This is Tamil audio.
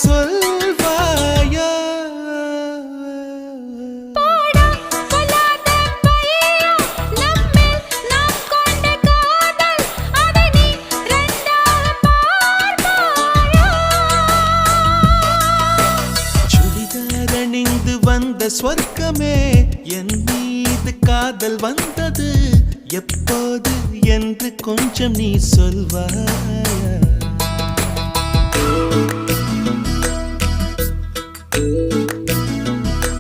சொல்வாயா? சுடிதாரணிந்து வந்த சொர்க்கமே, என் மீது காதல் வந்தது எப்போது என்று கொஞ்சம் நீ சொல்வாயா?